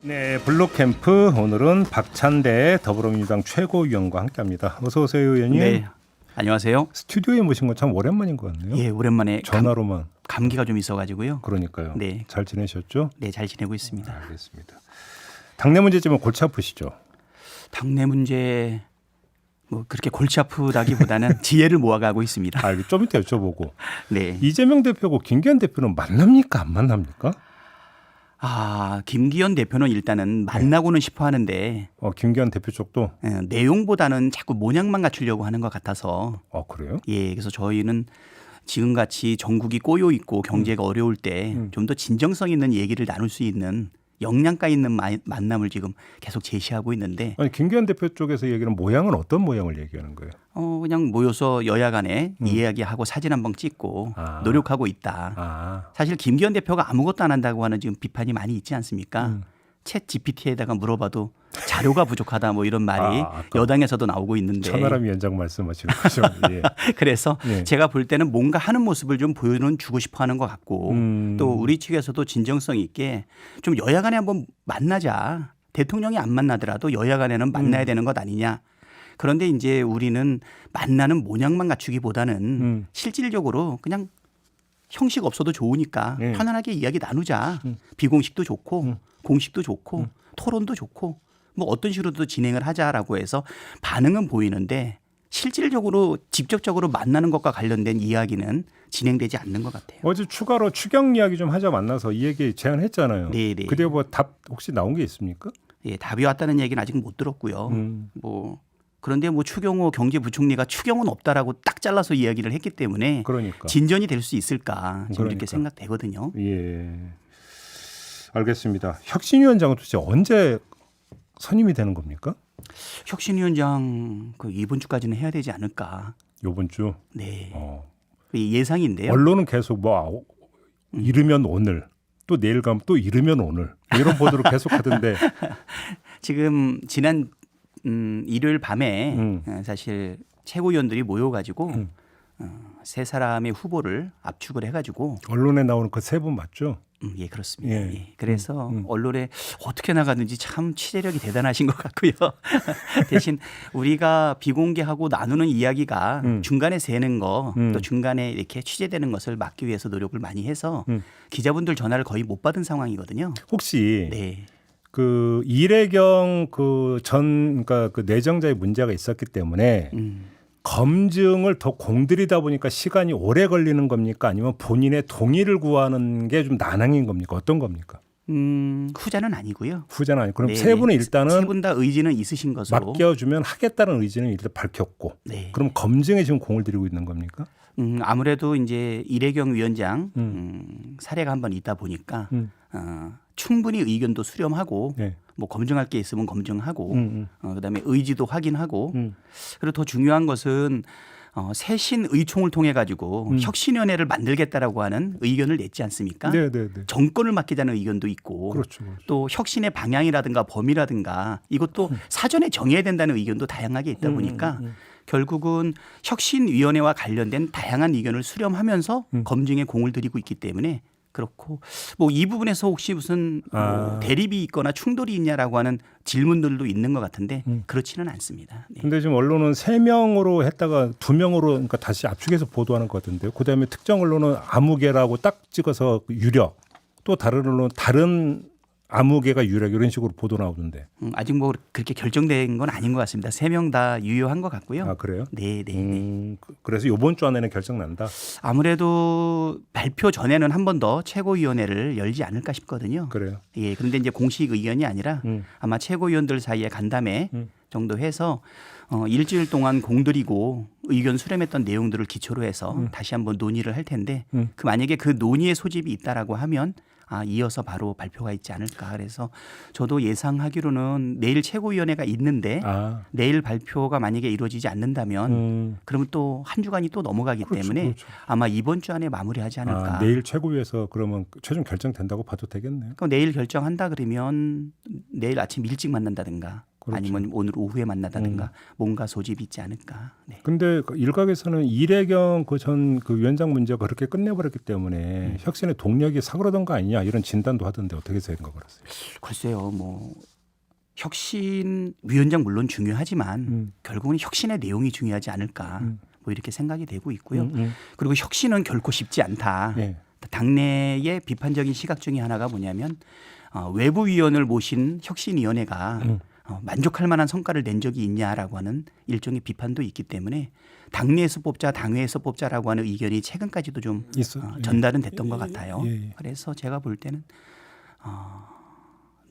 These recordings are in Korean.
네, 블루캠프 오늘은 박찬대 더불어민주당 최고위원과 함께합니다. 어서 오세요, 의원님. 네, 안녕하세요. 스튜디오에 모신 건 참 오랜만인 것 같네요. 예, 오랜만에 전화로만. 감기가 좀 있어가지고요. 그러니까요. 네. 잘 지내셨죠? 네, 잘 지내고 있습니다. 알겠습니다. 당내 문제점은 골치 아프시죠? 당내 문제 뭐 그렇게 골치 아프다기보다는 지혜를 모아가고 있습니다. 좀 이따 여쭤보고. 네. 이재명 대표고 김기현 대표는 만납니까? 안 만납니까? 김기현 대표는 일단은 만나고는 싶어 하는데 김기현 대표 쪽도? 내용보다는 자꾸 모양만 갖추려고 하는 것 같아서. 그래요? 예, 그래서 저희는 지금같이 전국이 꼬여 있고 경제가 어려울 때 좀 더 진정성 있는 얘기를 나눌 수 있는 역량가 있는 만남을 지금 계속 제시하고 있는데. 아니, 김기현 대표 쪽에서 얘기는 모양은 어떤 모양을 얘기하는 거예요? 그냥 모여서 여야 간에 이야기하고 사진 한번 찍고 노력하고 있다. 사실 김기현 대표가 아무것도 안 한다고 하는 지금 비판이 많이 있지 않습니까? 챗 GPT에다가 물어봐도 자료가 부족하다 뭐 이런 말이 여당에서도 나오고 있는데. 천하람 위원장 말씀하시는 거죠. 예. 그래서 예. 제가 볼 때는 뭔가 하는 모습을 좀 보여주고 싶어 하는 것 같고 또 우리 측에서도 진정성 있게 좀 여야 간에 한번 만나자. 대통령이 안 만나더라도 여야 간에는 만나야 되는 것 아니냐. 그런데 이제 우리는 만나는 모양만 갖추기보다는 실질적으로 그냥 형식 없어도 좋으니까 편안하게 이야기 나누자. 비공식도 좋고 공식도 좋고 토론도 좋고 뭐 어떤 식으로도 진행을 하자라고 해서 반응은 보이는데 실질적으로 직접적으로 만나는 것과 관련된 이야기는 진행되지 않는 것 같아요. 어제 추가로 추경 이야기 좀 하자 만나서 이 얘기 제안했잖아요. 네네. 그때 뭐 답 혹시 나온 게 있습니까? 예, 답이 왔다는 얘기는 아직 못 들었고요. 그런데 뭐 추경호 경제부총리가 추경은 없다라고 딱 잘라서 이야기를 했기 때문에 그러니까. 진전이 될 수 있을까 지금 그러니까. 이렇게 생각되거든요. 예, 알겠습니다. 혁신위원장은 도대체 언제 선임이 되는 겁니까? 혁신위원장 이번 주까지는 해야 되지 않을까. 이번 주. 네. 예상인데요. 언론은 계속 뭐 이르면 오늘 또 내일 가면 또 이르면 오늘 이런 보도를 계속 하던데. 지금 지난 일요일 밤에 사실 최고위원들이 모여가지고 세 사람의 후보를 압축을 해가지고 언론에 나오는 그 세 분 맞죠? 예, 그렇습니다. 예. 예. 그래서 언론에 어떻게 나가는지 참 취재력이 대단하신 것 같고요. 대신 우리가 비공개하고 나누는 이야기가 중간에 새는 거 또 중간에 이렇게 취재되는 것을 막기 위해서 노력을 많이 해서 기자분들 전화를 거의 못 받은 상황이거든요. 혹시 네. 그 이래경 그러니까 그 내정자의 문제가 있었기 때문에 검증을 더 공들이다 보니까 시간이 오래 걸리는 겁니까? 아니면 본인의 동의를 구하는 게 좀 난항인 겁니까? 어떤 겁니까? 후자는 아니고요. 후자는 아니고 그럼 네, 세 분은 일단은 세 분 다 의지는 있으신 것으로 맡겨주면 하겠다는 의지는 일단 밝혔고 네. 그럼 검증에 지금 공을 들이고 있는 겁니까? 아무래도 이제 이래경 위원장 사례가 한번 있다 보니까 충분히 의견도 수렴하고 네. 뭐 검증할 게 있으면 검증하고 그다음에 의지도 확인하고 그리고 더 중요한 것은 새신 의총을 통해 가지고 혁신위원회를 만들겠다라고 하는 의견을 냈지 않습니까? 네. 정권을 맡기자는 의견도 있고 그렇죠. 또 혁신의 방향이라든가 범위라든가 이것도 사전에 정해야 된다는 의견도 다양하게 있다 보니까 결국은 혁신위원회와 관련된 다양한 의견을 수렴하면서 검증에 공을 들이고 있기 때문에 그렇고 뭐 이 부분에서 혹시 무슨 뭐 대립이 있거나 충돌이 있냐라고 하는 질문들도 있는 것 같은데 그렇지는 않습니다. 네. 근데 지금 언론은 3명으로 했다가 2명으로 그러니까 다시 압축해서 보도하는 것 같은데요. 그다음에 특정 언론은 아무개라고 딱 찍어서 유력 또 다른 언론은 다른 아무개가 유력 이런 식으로 보도 나오던데. 아직 뭐 그렇게 결정된 건 아닌 것 같습니다. 3명 다 유효한 것 같고요. 아, 그래요? 네. 그래서 이번 주 안에는 결정 난다. 아무래도 발표 전에는 한 번 더 최고위원회를 열지 않을까 싶거든요. 그래요. 예, 그런데 이제 공식 의견이 아니라 아마 최고위원들 사이에 간담회 정도 해서 일주일 동안 공들이고 의견 수렴했던 내용들을 기초로 해서 다시 한번 논의를 할 텐데 만약에 그 논의의 소집이 있다라고 하면 이어서 바로 발표가 있지 않을까. 그래서 저도 예상하기로는 내일 최고위원회가 있는데 내일 발표가 만약에 이루어지지 않는다면 그러면 또 한 주간이 또 넘어가기 때문에 그렇죠. 아마 이번 주 안에 마무리하지 않을까. 내일 최고위에서 그러면 최종 결정된다고 봐도 되겠네요. 그럼 내일 결정한다 그러면 내일 아침 일찍 만난다든가 그렇죠. 아니면 오늘 오후에 만나다든가 뭔가 소집이 있지 않을까. 네. 근데 그 일각에서는 이래경 그 전 그 위원장 문제가 그렇게 끝내버렸기 때문에 혁신의 동력이 사그러든 거 아니냐 이런 진단도 하던데 어떻게 생각을 하세요? 글쎄요, 뭐 혁신 위원장 물론 중요하지만 결국은 혁신의 내용이 중요하지 않을까. 뭐 이렇게 생각이 되고 있고요. 그리고 혁신은 결코 쉽지 않다. 예. 당내의 비판적인 시각 중에 하나가 뭐냐면 외부위원을 모신 혁신위원회가 만족할 만한 성과를 낸 적이 있냐라고 하는 일종의 비판도 있기 때문에 당내에서 뽑자 당회에서 뽑자라고 하는 의견이 최근까지도 좀 전달은 됐던 것 같아요. 그래서 제가 볼 때는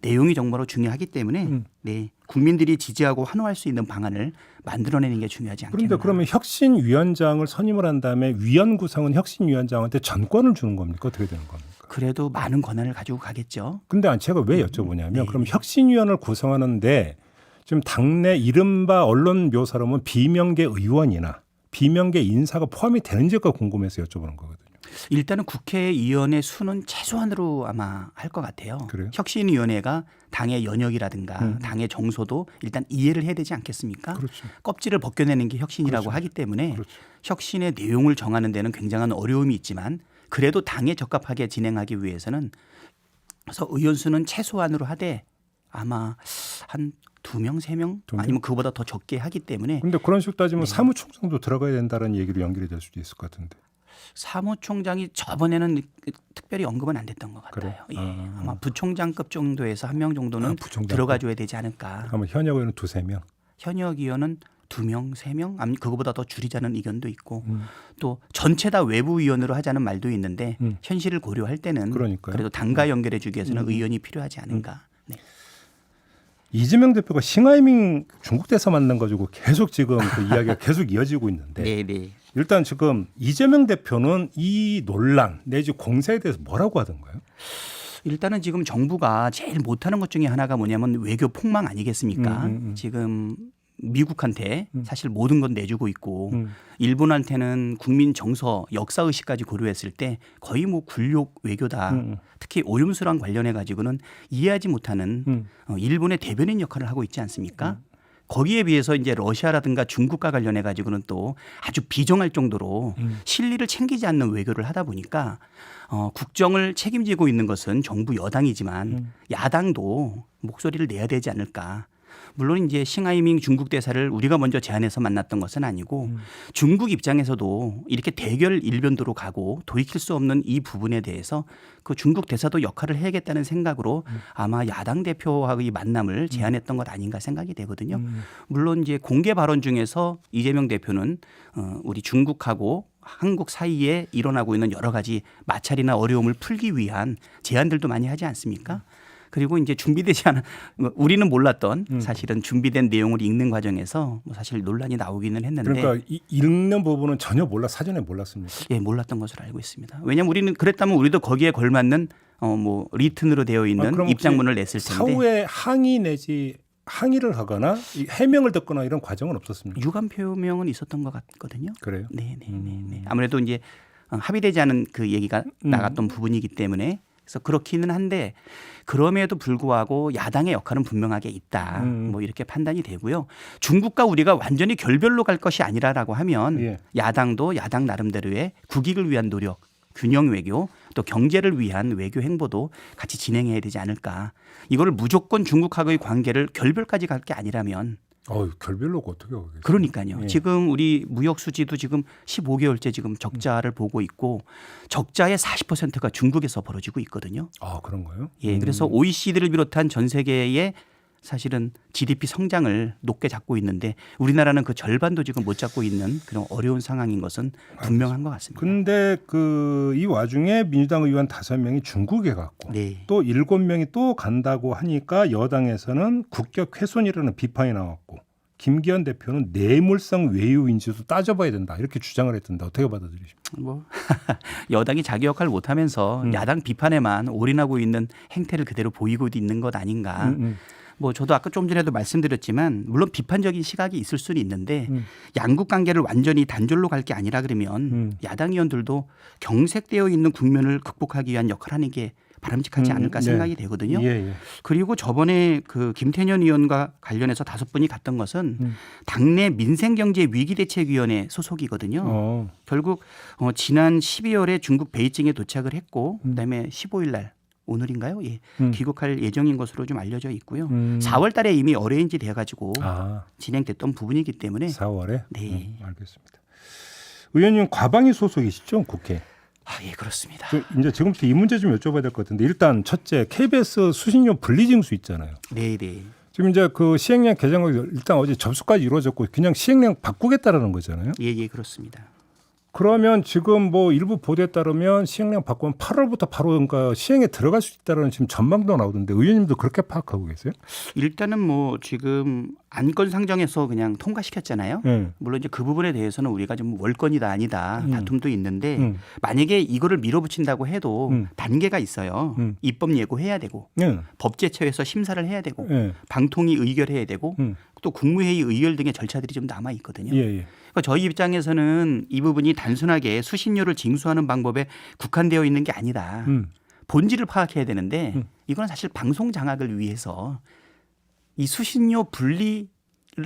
내용이 정말로 중요하기 때문에 네, 국민들이 지지하고 환호할 수 있는 방안을 만들어내는 게 중요하지 않겠나. 그런데 그러면 혁신위원장을 선임을 한 다음에 위원 구성은 혁신위원장한테 전권을 주는 겁니까? 어떻게 되는 겁니까? 그래도 많은 권한을 가지고 가겠죠. 근데 제가 왜 여쭤보냐면 그럼 혁신위원을 구성하는데 지금 당내 이른바 언론 묘사로는 비명계 의원이나 비명계 인사가 포함이 되는지가 궁금해서 여쭤보는 거거든요. 일단은 국회의원의 수는 최소한으로 아마 할 것 같아요. 그래요? 혁신위원회가 당의 연역이라든가 당의 정서도 일단 이해를 해야 되지 않겠습니까? 그렇죠. 껍질을 벗겨내는 게 혁신이라고 그렇죠. 하기 때문에 그렇죠. 혁신의 내용을 정하는 데는 굉장한 어려움이 있지만 그래도 당에 적합하게 진행하기 위해서는 그래서 의원 수는 최소한으로 하되 아마 한 2명, 3명 아니면 그보다 더 적게 하기 때문에 그런데 그런 식으로 따지면 사무총장도 들어가야 된다는 얘기로 연결이 될 수도 있을 것 같은데. 사무총장이 저번에는 특별히 언급은 안 됐던 것 같아요. 그래? 예. 아마 부총장급 정도에서 한 명 정도는 부총장급? 들어가줘야 되지 않을까. 아마 현역 의원은 2-3명. 현역 의원은 2명, 3명, 아니 그거보다 더 줄이자는 의견도 있고 또 전체 다 외부 위원으로 하자는 말도 있는데 현실을 고려할 때는 그러니까요. 그래도 당과 연결해 주기 위해서는 의원이 필요하지 않은가. 네. 이재명 대표가 싱하이밍 중국 대사 만난 가지고 계속 지금 그 이야기가 계속 이어지고 있는데 네, 네. 일단 지금 이재명 대표는 이 논란 내지 공세에 대해서 뭐라고 하던가요? 일단은 지금 정부가 제일 못하는 것 중에 하나가 뭐냐면 외교 폭망 아니겠습니까? 지금 미국한테 사실 모든 건 내주고 있고 일본한테는 국민 정서, 역사 의식까지 고려했을 때 거의 뭐 굴욕 외교다. 특히 오염수랑 관련해 가지고는 이해하지 못하는 일본의 대변인 역할을 하고 있지 않습니까? 거기에 비해서 이제 러시아라든가 중국과 관련해 가지고는 또 아주 비정할 정도로 실리를 챙기지 않는 외교를 하다 보니까 국정을 책임지고 있는 것은 정부 여당이지만 야당도 목소리를 내야 되지 않을까. 물론 이제 싱하이밍 중국 대사를 우리가 먼저 제안해서 만났던 것은 아니고 중국 입장에서도 이렇게 대결 일변도로 가고 돌이킬 수 없는 이 부분에 대해서 그 중국 대사도 역할을 해야겠다는 생각으로 아마 야당 대표와의 만남을 제안했던 것 아닌가 생각이 되거든요. 물론 이제 공개 발언 중에서 이재명 대표는 우리 중국하고 한국 사이에 일어나고 있는 여러 가지 마찰이나 어려움을 풀기 위한 제안들도 많이 하지 않습니까? 그리고 이제 준비되지 않은 우리는 몰랐던 사실은 준비된 내용을 읽는 과정에서 뭐 사실 논란이 나오기는 했는데 그러니까 읽는 부분은 전혀 사전에 몰랐습니까? 예, 몰랐던 것으로 알고 있습니다. 왜냐하면 우리는 그랬다면 우리도 거기에 걸맞는 뭐 리튼으로 되어 있는 입장문을 냈을 텐데 사후에 항의 내지 항의를 하거나 해명을 듣거나 이런 과정은 없었습니까? 유감 표명은 있었던 것 같거든요. 그래요? 네. 아무래도 이제 합의되지 않은 그 얘기가 나갔던 부분이기 때문에 그래서 그렇기는 한데 그럼에도 불구하고 야당의 역할은 분명하게 있다. 뭐 이렇게 판단이 되고요. 중국과 우리가 완전히 결별로 갈 것이 아니라라고 하면 야당도 야당 나름대로의 국익을 위한 노력, 균형 외교 또 경제를 위한 외교 행보도 같이 진행해야 되지 않을까. 이거를 무조건 중국하고의 관계를 결별까지 갈 게 아니라면 결별로가 어떻게 하겠어요? 그러니까요. 예. 지금 우리 무역 수지도 지금 15개월째 지금 적자를 보고 있고 적자의 40%가 중국에서 벌어지고 있거든요. 아, 그런가요? 예, 그래서 OECD를 비롯한 전 세계의 사실은 GDP 성장을 높게 잡고 있는데 우리나라는 그 절반도 지금 못 잡고 있는 그런 어려운 상황인 것은 분명한 것 같습니다. 근데 이 와중에 민주당 의원 5명이 중국에 갔고 또 7명이 또 간다고 하니까 여당에서는 국격 훼손이라는 비판이 나왔고 김기현 대표는 뇌물성 외유인지도 따져봐야 된다 이렇게 주장을 했던데 어떻게 받아들이십니까? 뭐 여당이 자기 역할을 못하면서 야당 비판에만 올인하고 있는 행태를 그대로 보이고 있는 것 아닌가. 뭐 저도 아까 좀 전에도 말씀드렸지만 물론 비판적인 시각이 있을 수는 있는데 양국 관계를 완전히 단절로 갈 게 아니라 그러면 야당 의원들도 경색되어 있는 국면을 극복하기 위한 역할을 하는 게 바람직하지 않을까 생각이 되거든요. 예. 그리고 저번에 그 김태년 의원과 관련해서 5분이 갔던 것은 당내 민생경제위기대책위원회 소속이거든요. 결국 지난 12월에 중국 베이징에 도착을 했고 그다음에 15일 날 오늘인가요? 예. 귀국할 예정인 것으로 좀 알려져 있고요. 4월 달에 이미 어레인지 돼가지고 진행됐던 부분이기 때문에 4월에? 네. 알겠습니다. 의원님 과방위 소속이시죠? 국회. 예, 그렇습니다. 이제 지금부터 이 문제 좀 여쭤봐야 될 것 같은데 일단 첫째 KBS 수신료 분리징수 있잖아요. 네. 지금 이제 그 시행령 개정이 일단 어제 접수까지 이루어졌고 그냥 시행령 바꾸겠다라는 거잖아요. 예, 그렇습니다. 그러면 지금 뭐 일부 보도에 따르면 시행령 바꾸면 8월부터 바로 그러니까 시행에 들어갈 수 있다는 지금 전망도 나오던데 의원님도 그렇게 파악하고 계세요? 일단은 뭐 지금 안건 상정해서 그냥 통과시켰잖아요. 물론 이제 그 부분에 대해서는 우리가 좀 월권이다 아니다 다툼도 있는데 만약에 이거를 밀어붙인다고 해도 단계가 있어요. 입법 예고해야 되고 법제처에서 심사를 해야 되고 방통위 의결해야 되고 또 국무회의 의결 등의 절차들이 좀 남아 있거든요. 그러니까 저희 입장에서는 이 부분이 단순하게 수신료를 징수하는 방법에 국한되어 있는 게 아니다. 본질을 파악해야 되는데 이거는 사실 방송 장악을 위해서 이 수신료 분리를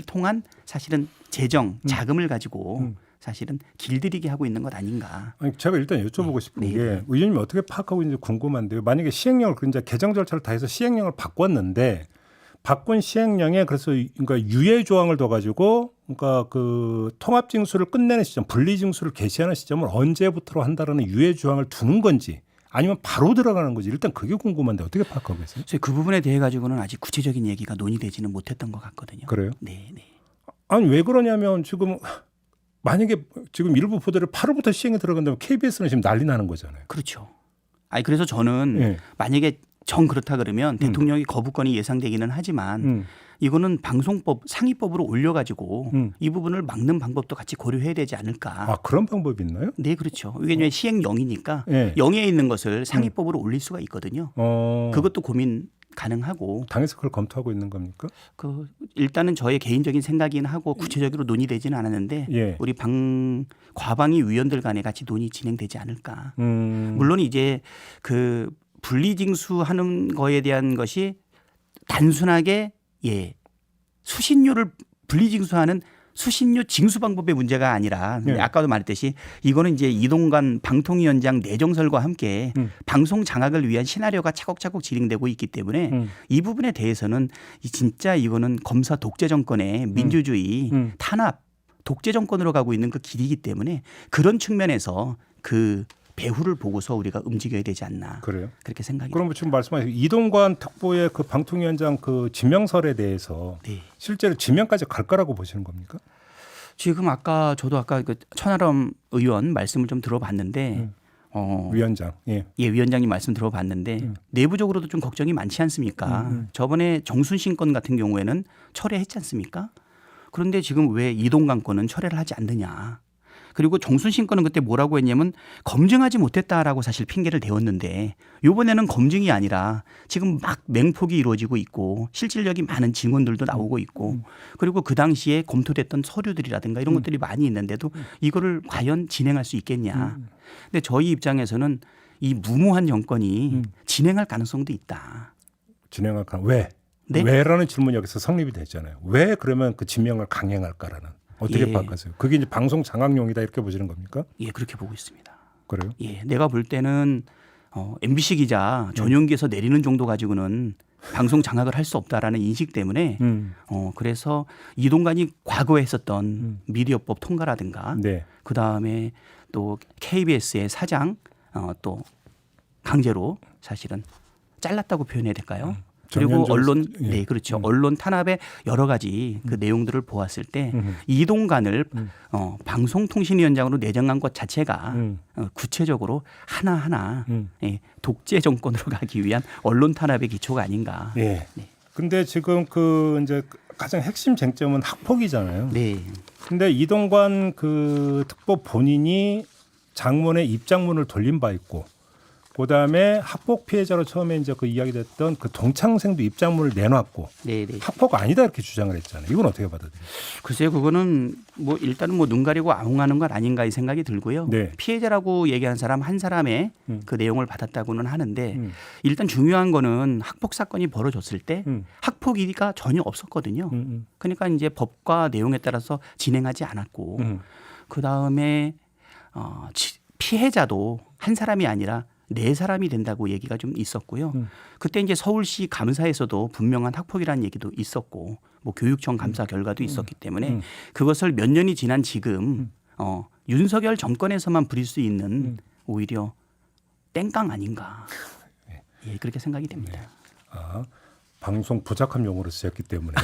통한 사실은 재정, 자금을 가지고 사실은 길들이게 하고 있는 것 아닌가. 아니, 제가 일단 여쭤보고 싶은 게 의원님이 어떻게 파악하고 있는지 궁금한데요. 만약에 시행령을 이제 개정 절차를 다 해서 시행령을 바꿨는데 바꾼 시행령에 그래서 그러니까 유예 조항을 둬가지고 그러니까 그 통합징수를 끝내는 시점, 분리징수를 개시하는 시점을 언제부터로 한다라는 유예 조항을 두는 건지 아니면 바로 들어가는 건지 일단 그게 궁금한데 어떻게 파악하고 계세요? 그 부분에 대해 가지고는 아직 구체적인 얘기가 논의되지는 못했던 것 같거든요. 그래요? 네. 아니 왜 그러냐면 지금 만약에 지금 일부 보도를 8월부터 시행에 들어간다면 KBS는 지금 난리 나는 거잖아요. 그렇죠. 아니 그래서 저는 만약에 정 그렇다 그러면 대통령이 거부권이 예상되기는 하지만 이거는 방송법 상위법으로 올려가지고 이 부분을 막는 방법도 같이 고려해야 되지 않을까. 아 그런 방법이 있나요? 네, 그렇죠. 이게 시행령이니까 영에 있는 것을 상위법으로 올릴 수가 있거든요. 그것도 고민 가능하고. 당에서 그걸 검토하고 있는 겁니까? 그 일단은 저의 개인적인 생각이긴 하고 구체적으로 논의되지는 않았는데 우리 과방위 위원들 간에 같이 논의 진행되지 않을까. 물론 이제 그 분리징수하는 거에 대한 것이 단순하게 수신료를 분리징수하는 수신료 징수 방법의 문제가 아니라 아까도 말했듯이 이거는 이제 이동관 방통위원장 내정설과 함께 방송 장악을 위한 시나리오가 차곡차곡 진행되고 있기 때문에 이 부분에 대해서는 진짜 이거는 검사 독재 정권의 민주주의 탄압 독재 정권으로 가고 있는 그 길이기 때문에 그런 측면에서 그 배후를 보고서 우리가 움직여야 되지 않나. 그래요? 그렇게 생각이. 그럼 지금 말씀하신 이동관 특보의 그 방통위원장 그 지명설에 대해서 실제로 지명까지 갈 거라고 보시는 겁니까? 지금 저도 아까 그 천하람 의원 말씀을 좀 들어봤는데 위원장, 위원장님 말씀 들어봤는데 내부적으로도 좀 걱정이 많지 않습니까? 저번에 정순신 건 같은 경우에는 철회했지 않습니까? 그런데 지금 왜 이동관 건은 철회를 하지 않느냐? 그리고 정순신 건은 그때 뭐라고 했냐면 검증하지 못했다라고 사실 핑계를 대었는데 이번에는 검증이 아니라 지금 막 맹폭이 이루어지고 있고 실질적인 많은 증언들도 나오고 있고 그리고 그 당시에 검토됐던 서류들이라든가 이런 것들이 많이 있는데도 이거를 과연 진행할 수 있겠냐. 근데 저희 입장에서는 이 무모한 정권이 진행할 가능성도 있다. 진행할 가능 왜? 네? 왜라는 질문이 여기서 성립이 됐잖아요. 왜 그러면 그 지명을 강행할까라는. 어떻게 파악하세요? 그게 이제 방송 장악용이다 이렇게 보시는 겁니까? 그렇게 보고 있습니다. 그래요? 내가 볼 때는 MBC 기자 전용기에서 내리는 정도 가지고는 방송 장악을 할 수 없다라는 인식 때문에 그래서 이동관이 과거에 했었던 미디어법 통과라든가 그다음에 또 KBS의 사장 또 강제로 사실은 잘랐다고 표현해야 될까요? 그리고 언론 그렇죠. 언론 탄압의 여러 가지 그 내용들을 보았을 때 이동관을 방송통신위원장으로 내정한 것 자체가 구체적으로 하나하나 독재 정권으로 가기 위한 언론 탄압의 기초가 아닌가. 근데 지금 그 이제 가장 핵심 쟁점은 학폭이잖아요. 네. 근데 이동관 그 특보 본인이 장문의 입장문을 돌린 바 있고 그다음에 학폭 피해자로 처음에 이제 그 이야기됐던 그 동창생도 입장문을 내놨고 네네. 학폭 아니다 이렇게 주장을 했잖아요. 이건 어떻게 받아들여요? 글쎄요, 그거는 뭐 일단은 뭐 눈 가리고 아웅하는 건 아닌가 이 생각이 들고요. 네. 피해자라고 얘기한 사람 한 사람의 그 내용을 받았다고는 하는데 일단 중요한 거는 학폭 사건이 벌어졌을 때 학폭이가 전혀 없었거든요. 그러니까 이제 법과 내용에 따라서 진행하지 않았고 그 다음에 피해자도 한 사람이 아니라 네 사람이 된다고 얘기가 좀 있었고요. 그때 이제 서울시 감사에서도 분명한 학폭이라는 얘기도 있었고 뭐 교육청 감사 결과도 있었기 때문에 그것을 몇 년이 지난 지금 윤석열 정권에서만 부릴 수 있는 오히려 땡깡 아닌가. 예, 그렇게 생각이 됩니다. 아, 방송 부작함 용어로 쓰였기 때문에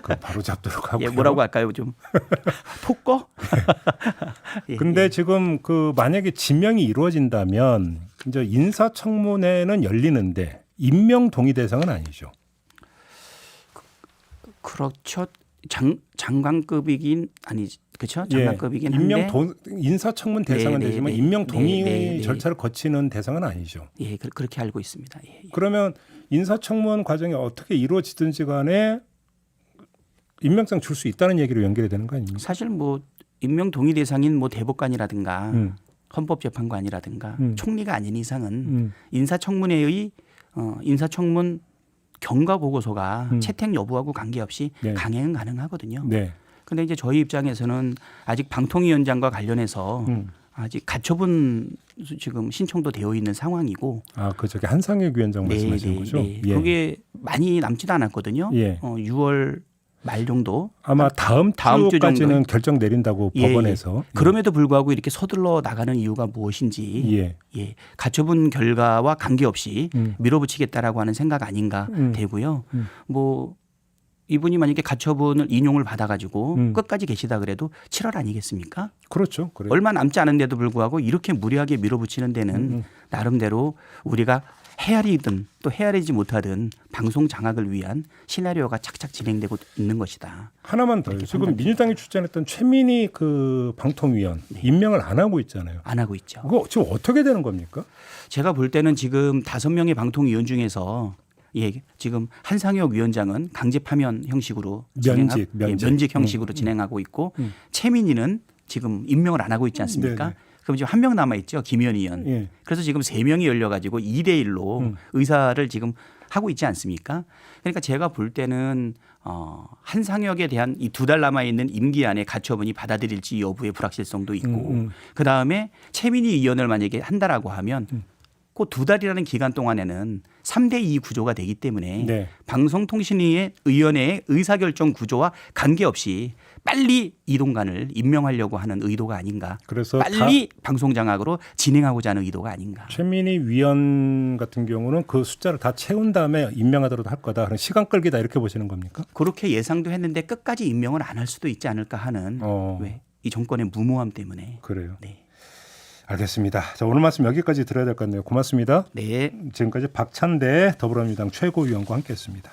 그럼 바로 잡도록 하고요. 예, 뭐라고 할까요? 좀 폭거? 예, 근데 예. 지금 그 만약에 지명이 이루어진다면 이제 인사청문회는 열리는데 임명 동의 대상은 아니죠. 그렇죠. 장관급이긴 아니지. 그렇죠? 장관급이긴 한데 인사청문 대상은 네, 되지만 네, 임명 동의 네. 절차를 거치는 대상은 아니죠. 예, 그렇게 알고 있습니다. 예, 예. 그러면 인사청문 과정이 어떻게 이루어지든지 간에 임명장 줄 수 있다는 얘기로 연결이 되는 거 아닙니까? 사실 뭐 임명 동의 대상인 뭐 대법관이라든가 헌법재판관이라든가 총리가 아닌 이상은 인사청문회의 인사청문 경과 보고서가 채택 여부하고 관계없이 네. 강행 가능하거든요. 네. 그런데 이제 저희 입장에서는 아직 방통위원장과 관련해서 아직 가처분 지금 신청도 되어 있는 상황이고. 아, 그 저기 한상혁 위원장 말씀하시는 거죠? 예. 그게 많이 남지도 않았거든요. 예. 6월 말 정도. 아마 다음 주 주까지는 정도. 결정 내린다고 예, 법원에서. 그럼에도 불구하고 이렇게 서둘러 나가는 이유가 무엇인지 예. 가처분 결과와 관계없이 밀어붙이겠다라고 하는 생각 아닌가 되고요. 뭐 이분이 만약에 가처분을 인용을 받아가지고 끝까지 계시다 그래도 7월 아니겠습니까? 그렇죠. 그래요. 얼마 남지 않은데도 불구하고 이렇게 무리하게 밀어붙이는 데는 나름대로 우리가 헤아리든 또 헤아리지 못하든 방송 장악을 위한 시나리오가 착착 진행되고 있는 것이다. 하나만 더요. 지금 민주당이 추천했던 최민희 그 방통위원 임명을 안 하고 있잖아요. 안 하고 있죠. 그거 지금 어떻게 되는 겁니까? 제가 볼 때는 지금 5명의 방통위원 중에서 지금 한상혁 위원장은 강제 파면 형식으로 면직 형식으로 진행하고 있고 최민희는 지금 임명을 안 하고 있지 않습니까? 네네. 그럼 지금 한 명 남아 있죠, 김현 의원. 예. 그래서 지금 3명이 열려가지고 2대 1로 의사를 지금 하고 있지 않습니까? 그러니까 제가 볼 때는 한상혁에 대한 이 2달 남아 있는 임기 안에 가처분이 받아들일지 여부의 불확실성도 있고, 그 다음에 최민희 의원을 만약에 한다라고 하면. 그 2달이라는 기간 동안에는 3대2 구조가 되기 때문에 네. 방송통신위원회의 의사결정 구조와 관계없이 빨리 이동관을 임명하려고 하는 의도가 아닌가. 그래서 빨리 방송장악으로 진행하고자 하는 의도가 아닌가. 최민희 위원 같은 경우는 그 숫자를 다 채운 다음에 임명하더라도 할 거다. 그런 시간 끌기다 이렇게 보시는 겁니까? 그렇게 예상도 했는데 끝까지 임명을 안 할 수도 있지 않을까 하는 왜? 이 정권의 무모함 때문에. 그래요. 네. 알겠습니다. 자, 오늘 말씀 여기까지 들어야 될 것 같네요. 고맙습니다. 네. 지금까지 박찬대 더불어민주당 최고위원과 함께했습니다.